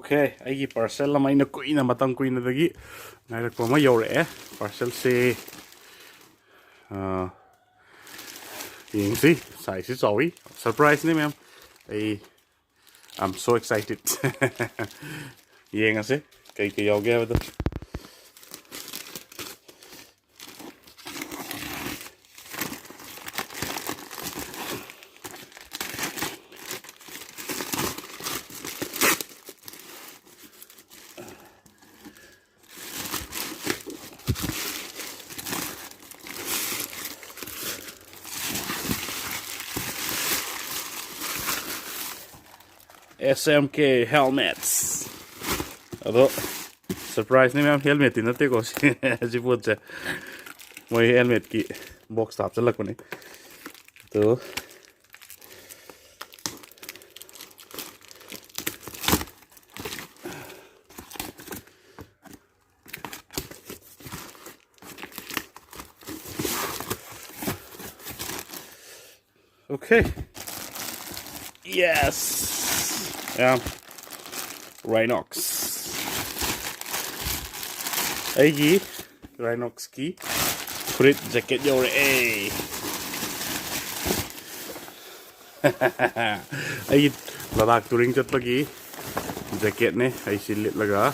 Okay, I parcel lamay na kuin na matang kuin na dagi. Nairak pa mayor parcel se ying si size is sorry. Surprise ni ma'am. I'm so excited. Yeng ase kay yaw ge ba. SMK helmets. Ado surprise ni ma'am helmet in nate ko si putsa. Moi helmet ki box tap chalak ko ni. To okay. Yes. Yeah. Rynox. Aigi Rynox ki frit jacket yo re. Aigi Ladakh touring chat lagi jacket ne ai silit laga.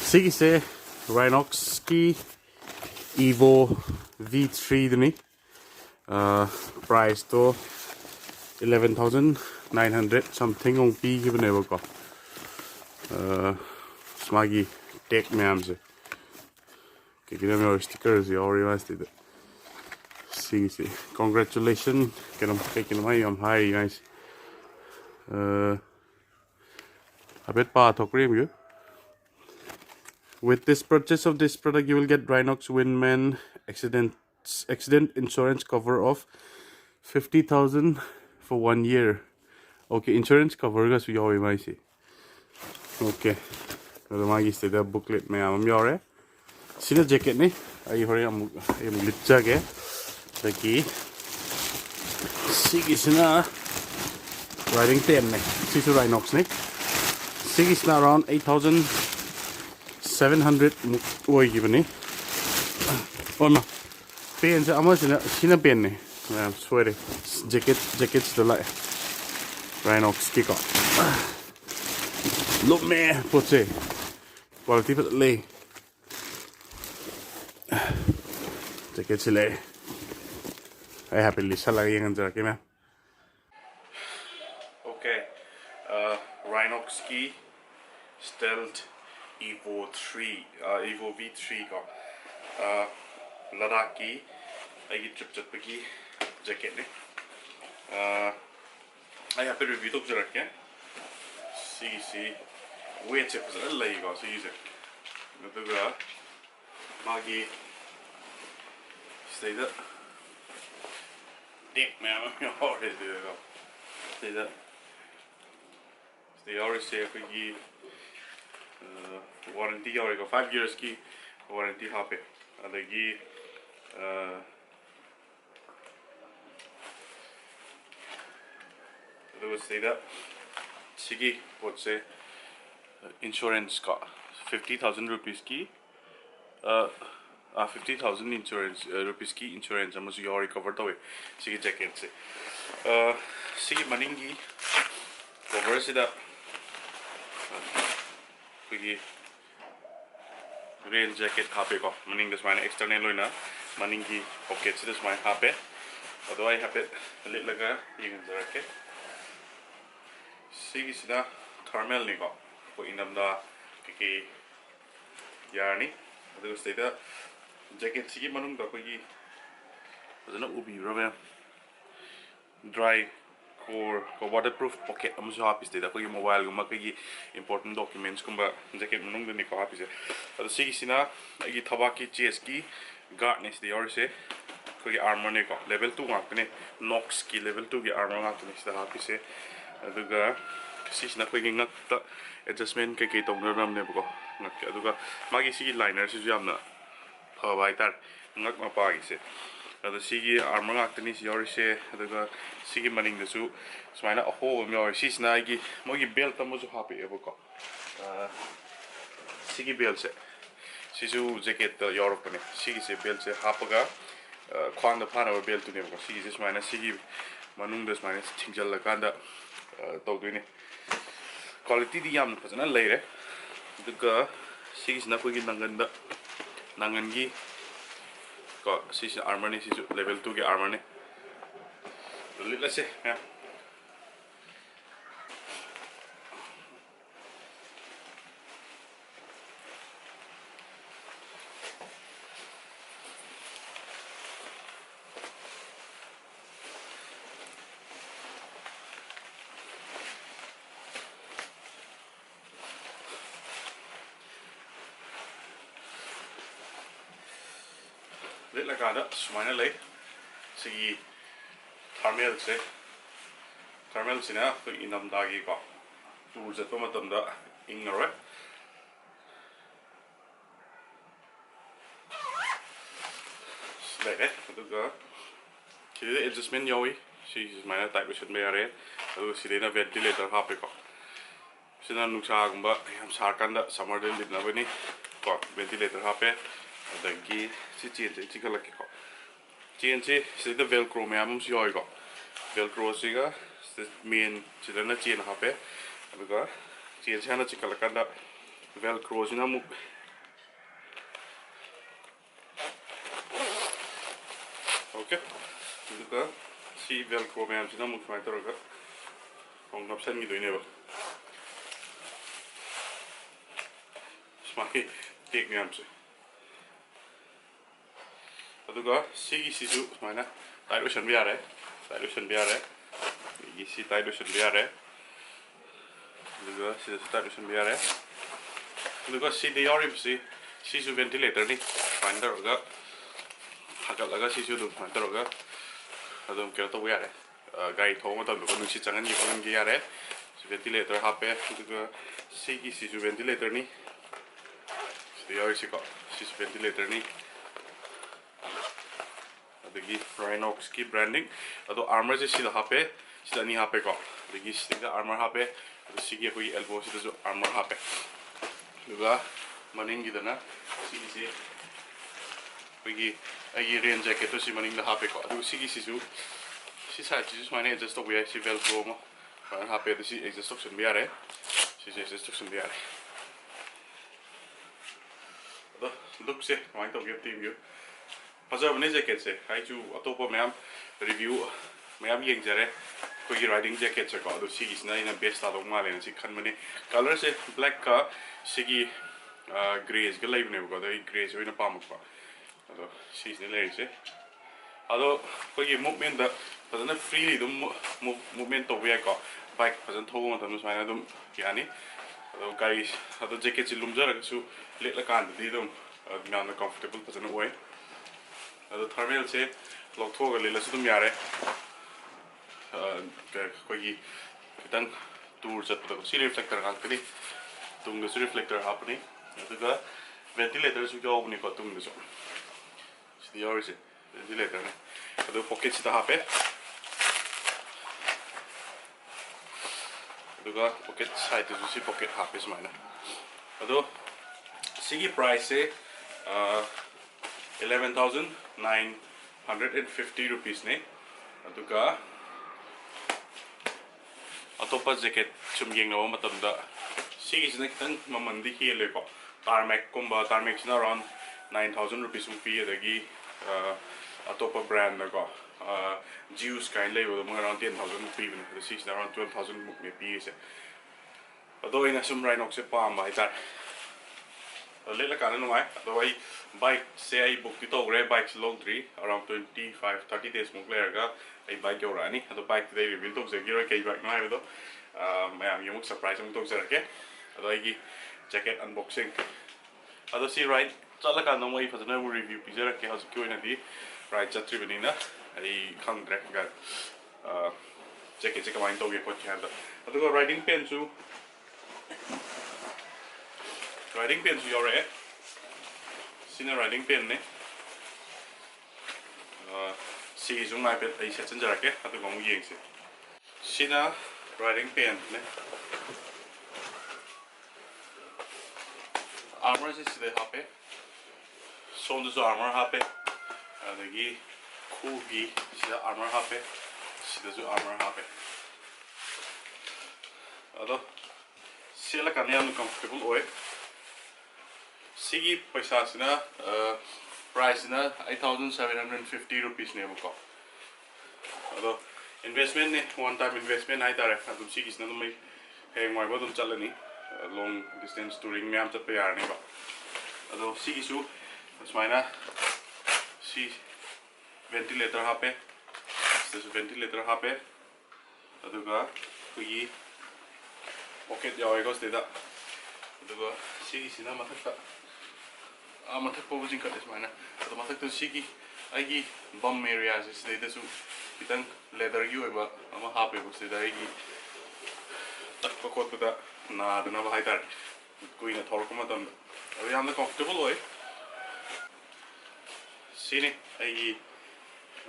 Sigi se Rynox ki Evo V3 duni. Price to 11,900 something on P given ever go. Smaggy take mams. Give them your stickers, you already must it. See. Congratulations. Get them taking my high guys. A bit part of cream you. With this purchase of this product, you will get Rynox Windman accident insurance cover of 50,000 for 1 year. Okay, insurance cover guys we already might see. Okay. So the magi stay the booklet me am yore. See the jacket ni? I hurry am litcha ge. Taki. Sigi sina riding 10 ne. Sisu Rynox ne. Sigi sina around 8,700 oi given ni. Oh ma. Pen sa amo sina pen ne. I'm sweaty. Jackets the light. Rynox kick off. Look man, put it. Quality but lay. Jackets lay. I happily salary and jerky man. Okay. Rynox ski Stealth Evo 3 Evo V3 ko. Ladakh ki I get trip pagi jacket ni. I have to review to jacket. See weight chip is a little go so use it. Nutuga magi stay that. Dick man, already do go. Stay that. Stay already say pagi warranty already go 5 years ki warranty happy. Adagi say that Sigi would say insurance got 50,000 rupees ki 50,000 insurance rupees ki insurance almost you already covered away Sigi jacket se Sigi maningi cover se that Sigi rain jacket happy ko maning this mine external loina maningi pocket se this mine happy although I have it a little laga you can jacket Sigi sida thermal ni ko ko inam da kiki yarni adu stay da jacket sigi manung da ko gi adana ubi rabe dry core ko waterproof pocket am so happy stay da ko mobile guma ki important documents kumba jacket manung da ni ko happy se adu sigi sina agi thabaki chest ki guardness the or se ko armor ni ko level 2 ngak ne Nox ki level 2 ki armor ngak ni sida happy se aduga sisna ko ngak ta adjustment ke tong ram ne ko ngak aduga magi si liner si jamna phabai tar ngak ma pa gi se ꯑꯗꯣ ꯁꯤꯒꯤ ꯑꯥꯔꯃꯔ ꯉꯥꯛꯇꯅꯤ ꯁꯤ ꯌꯥꯎꯔꯤꯁꯦ ꯑꯗꯨꯒ ꯁꯤꯒꯤ ꯃꯅꯤꯡꯗꯁꯨ ꯁꯨꯃꯥꯏꯅ ꯑꯍꯣꯕ ꯑꯃ ꯌꯥꯎꯔꯤ ꯁꯤꯁꯤꯅ ꯑꯩꯒꯤ ꯃꯣꯏꯒꯤ ꯕꯦꯜꯠ ꯑꯃꯁꯨ ꯍꯥꯞꯄꯛꯑꯦꯕꯀꯣ ꯁꯤꯒꯤ ꯕꯦꯜꯠꯁꯦ ꯁꯤꯁꯨ ꯖꯦꯀꯦꯠꯇ ꯌꯥꯎꯔꯛꯄꯅꯦ ꯁꯤꯒꯤꯁꯦ ꯕꯦꯜꯠꯁꯦ ꯍꯥꯞꯄꯒ ꯈ꯭ꯋꯥꯡꯗ ꯐꯥꯅꯕ ꯕꯦꯜꯠꯇꯨꯅꯦꯕꯀꯣ ꯁꯤꯒꯤꯁꯦ ꯁꯨꯃꯥꯏꯅ ꯁꯤꯒꯤ ꯃꯅꯨꯡꯗ ꯁꯨꯃꯥꯏꯅ ꯊꯤꯡꯖꯤꯜꯂꯀꯥꯟꯗ ꯇꯧꯗꯣꯏꯅꯦ ꯀ꯭ꯋꯥꯂꯤꯇꯤꯗꯤ ꯌꯥꯝꯅ ꯐꯖꯅ ꯂꯩꯔꯦ ꯑꯗꯨꯒ ꯁꯤꯒꯤꯁꯤꯅ ꯑꯩꯈꯣꯏꯒꯤ ꯅꯪꯒꯟꯒꯤ ꯀꯣ ꯁꯤꯁꯤ ꯑꯥꯔꯃꯔꯅꯤ ꯁꯤꯁꯨ ꯂꯦꯚꯦꯜ 2ꯒꯤ ꯑꯥꯔꯃꯔꯅꯤ ꯂꯤꯠꯂꯁꯦ ꯃꯌꯥꯝ ꯂꯤꯠꯂꯀꯥꯟꯗ ꯁꯨꯃꯥꯏꯅ ꯂꯩ ꯁꯤꯒꯤ ꯊꯥꯔꯃꯦꯜꯁꯤꯅ ꯑꯩꯈꯣꯏ ꯏꯪꯊꯝꯊꯥꯒꯤꯀꯣ ꯇꯨꯔ ꯆꯠꯄ ꯃꯇꯝꯗ ꯏꯪꯉꯔꯣꯏ ꯂꯩꯔꯦ ꯑꯗꯨꯒ ꯁꯤꯗ ꯑꯦꯗꯖꯁꯃꯦꯟ ꯌꯥꯎꯏ ꯁꯤꯁꯤ ꯁꯨꯃꯥꯏꯅ ꯇꯥꯏꯠ ꯑꯣꯏꯁꯟꯕ ꯌꯥꯔꯦ ꯑꯗꯨꯒ ꯁꯤꯗꯩꯅ ꯚꯦꯟꯇꯤꯂꯦꯇꯔ ꯍꯥꯞꯄꯦꯀꯣ ꯁꯤꯅ ꯅꯨꯡꯁꯥꯒꯨꯝꯕ ꯌꯥꯝ ꯁꯥꯔꯀꯥꯟꯗ ꯁꯝꯃꯔꯗ ꯂꯤꯠꯅꯕꯅꯤ ꯀꯣ ꯚꯦꯟꯇꯤꯂꯦꯇꯔ ꯍꯥꯞꯄꯦ ꯑꯗꯒꯤ ꯁꯤ ꯆꯦꯟꯁꯦ ꯆꯤꯡꯈꯠꯂꯛꯀꯦꯀꯣ ꯆꯦꯟꯁꯦ ꯁꯤꯗ ꯚꯦꯜꯀ꯭ꯔꯣ ꯃꯌꯥꯝ ꯑꯃꯁꯨ ꯌꯥꯎꯏꯀꯣ ꯚꯦꯜꯀ꯭ꯔꯣꯁꯤꯒ ꯃꯦꯟ ꯁꯤꯗꯅ ꯆꯦꯟ ꯍꯥꯞꯄꯦ ꯑꯗꯨꯒ ꯆꯦꯟꯁꯦ ꯍꯥꯟꯅ ꯆꯤꯡꯈꯠꯂꯀꯥꯟꯗ ꯚꯦꯜꯀ꯭ꯔꯣꯁꯤꯅ ꯑꯃꯨꯛ ओके सी वेलक्रो मैम से सूमाय तौर नपसनगीदनेब सूमाय टेक मैम से सूमाय टाइट ओसन यारे टाइट ओसन यारे टाइट ओसन यारे टाइट ओसन यारे वेंटिलेटर सूमाय तौर हगलगा तौर क्या तब यारे गाड़ी थोब नुसी चंगी फंगे यारे वेंटिलेटर हापे वेंटिलेटर याको वेंटिलेटर Rynox की ब्रांडिंग आर्मर से हापे अनी हापेको आर्मर हापे अखोई एल्बो से आर्मर हापे मनिंगीदना रेन जैकेट मनिंग हापेको साइड से सूमाय एडजस्ट तब यार वेलक्रो हापे एडजस्ट तौसन यारे एडजस्ट तौसन यारे लुक से कमाय तौगे टीव्यू फजबने जैकेट से अतोप मैम रिव्यू मैम येंजरे अखोई राइडिंग जैकेट से बेस्ट तादौ माले खनबने कलर से ब्लैक का ग्रेज का लेबनेबको ग्रेज पामको लेसे अखोई मूवमेंट फजन फ्रीली मूवमेंट तब याको बाइक फजन थोब सूमाय यानी गाड़ी जैकेट से लुमजरगसु लेटलकानदी कंफर्टेबल फजन ओय थर्मल से लौथोग लेलसु यारे अखोई खितंग टूर चतपद रिफ्लेक्टर गाकनी तुंगदसु रिफ्लेक्टर हापनी वेंटिलेटर यावबनीको तुंगदसु यावरिसे वेंटिलेटर ने पॉकेट से हापे पॉकेट साइड से पॉकेट हापे सूमाय प्राइस से 11,950 रुपीस ने अतोप जैकेट सूम येंगब खितंग ममंदी हेलेको टारमेक अराउंड 9,000 रुपीस पी अतोप ब्रांड को ज्यूस काइन अराउंड 10,000 पीबने अराउंड 12,000 मुकने पीसे सूम राइनॉक्स से पाम हाइतारे लेटलकान नुआई बाइक से बुक तौरे बाइक से लौद्री अराउंड 25-30 डेज मुक लेरगा बाइक यौरानी बाइक रिवील तौजगेर कई बाइक है मैम ये सरप्राइज तौजरके जैकेट अनबॉक्सिंग सी राइड चलकान मैं फजन रिव्यू पीजरके हजकी राइड चत्रीबनीना खंग्रे जैकेट से कमाय तौगे खोटे riding pen you're riding pen ने ꯁꯤꯒꯤꯁꯨ ꯍꯥꯏꯐꯦꯠ ꯑꯩ ꯁꯦꯠꯆꯤꯟꯖꯔꯛꯀꯦ ꯑꯗꯨꯒ ꯑꯃꯨꯛ ꯌꯦꯡꯁꯤ ꯁꯤꯅ ꯔꯥꯏꯗꯤꯡ ꯄꯦꯟꯅꯦ ꯑꯥꯔꯃꯔꯁꯦ ꯁꯤꯗ ꯍꯥꯞꯄꯦ ꯁꯣꯝꯗꯁꯨ ꯑꯥꯔꯃꯔ ꯍꯥꯞꯄꯦ ꯑꯗꯒꯤ ꯈꯨꯒꯤ ꯁꯤꯗ ꯑꯥꯔꯃꯔ ꯍꯥꯞꯄꯦ ꯁꯤꯗꯁꯨ ꯑꯥꯔꯃꯔ ꯍꯥꯞꯄꯦ ꯑꯗꯣ ꯁꯦꯠꯂꯀꯥꯟꯗ ꯌꯥꯝꯅ ꯀꯝꯐꯣꯔꯇꯦꯕꯜ ꯑꯣꯏ ꯁꯤꯒꯤ ꯄꯩꯁꯥꯁꯤꯅ ꯄ꯭ꯔꯥꯏꯁꯁꯤꯅ 8,750 ꯔꯨꯄꯤꯁꯅꯦꯕꯀꯣ ꯑꯗꯣ ꯏꯟꯚꯦꯁꯃꯦꯟꯅꯦ ꯋꯥꯟ ꯇꯥꯏꯝ ꯏꯟꯚꯦꯁꯃꯦꯟ ꯍꯥꯏꯇꯥꯔꯦ ꯑꯗꯨꯝ ꯁꯤꯒꯤꯁꯤꯅ ꯑꯗꯨꯝ ꯑꯩ ꯍꯌꯦꯡꯋꯥꯏꯕ ꯑꯗꯨꯝ ꯆꯠꯂꯅꯤ ꯂꯣꯡ ꯗꯤꯁꯇꯦꯟꯁ ꯇꯨꯔꯤꯡ ꯃꯌꯥꯝ ꯆꯠꯄ ꯌꯥꯔꯅꯤꯕ ꯑꯗꯣ ꯁꯤꯒꯤꯁꯨ ꯁꯨꯃꯥꯏꯅ ꯁꯤ ꯚꯦꯟꯇꯤꯂꯦꯇꯔ ꯍꯥꯞꯄꯦ ꯁꯤꯗꯁꯨ ꯚꯦꯟꯇꯤꯂꯦꯇꯔ ꯍꯥꯞꯄꯦ ꯑꯗꯨꯒ ꯑꯩꯈꯣꯏꯒꯤ ꯄꯣꯀꯦꯠ ꯌꯥꯎꯋꯦꯀꯣ ꯁꯤꯗ ꯑꯗꯨꯒ ꯁꯤꯒꯤꯁꯤꯅ ꯃꯊꯛꯇ ꯃꯊꯛ ꯐꯥꯎꯕ ꯆꯤꯡꯈꯠꯂꯦ ꯁꯨꯃꯥꯏꯅ ꯑꯗꯣ ꯃꯊꯛꯇ ꯁꯤꯒꯤ ꯑꯩꯒꯤ ꯕꯝ ꯑꯦꯔꯤꯌꯥꯁꯦ ꯁꯤꯗꯩꯗꯁꯨ ꯈꯤꯇꯪ ꯂꯦꯗꯔꯒꯤ ꯑꯣꯏꯕ ꯑꯃ ꯍꯥꯞꯄꯦꯕ ꯁꯤꯗ ꯑꯩꯒꯤ ꯇꯛꯄ ꯈꯣꯠꯄꯗ ꯅꯥꯗꯅꯕ ꯍꯥꯏꯇꯥꯔꯦ ꯀꯨꯏꯅ ꯊꯧꯔꯛꯄ ꯃꯇꯝꯗ ꯑꯗꯣ ꯌꯥꯝꯅ ꯀꯝꯐꯣꯔꯇꯦꯕꯜ ꯑꯣꯏ sini ꯑꯩꯒꯤ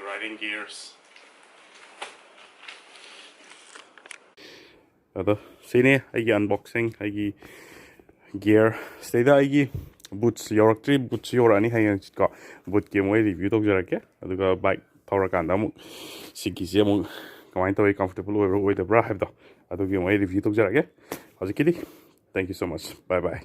riding gears ꯑꯗꯣ ꯁꯤꯅꯤ ꯑꯩꯒꯤ unboxing ꯑꯩꯒꯤ gear ꯁꯤꯗꯩꯗ ꯑꯩꯒꯤ boots ꯌꯧꯔꯛꯇ꯭ꯔꯤ boots ꯌꯧꯔꯛꯑꯅꯤ ꯍꯌꯦꯡꯀꯣ bootꯀꯤ ꯑꯃꯨꯛ ꯑꯩ ꯔꯤꯚ꯭ꯌൂ ꯇꯧꯖꯔꯛꯀꯦ ꯑꯗꯨꯒ ꯕꯥꯏꯛ ꯊꯧꯔꯀꯥꯟꯗ ꯑꯃꯨꯛ ꯁꯤꯒꯤꯁꯦ ꯑꯃꯨꯛ ꯀꯃꯥꯏꯅ ꯇꯧꯋꯤ comfortable ꯑꯣꯏꯕ꯭ꯔꯥ ꯑꯣꯏꯗꯕ꯭ꯔꯥ ꯍꯥꯏꯕꯗꯣ ꯑꯗꯨꯒꯤ ꯑꯃꯨꯛ ꯑꯩ ꯔꯤꯚ꯭ꯌൂ ꯇꯧꯖꯔꯛꯀꯦ ꯍꯧꯖꯤꯛꯀꯤꯗꯤ thank you so much bye bye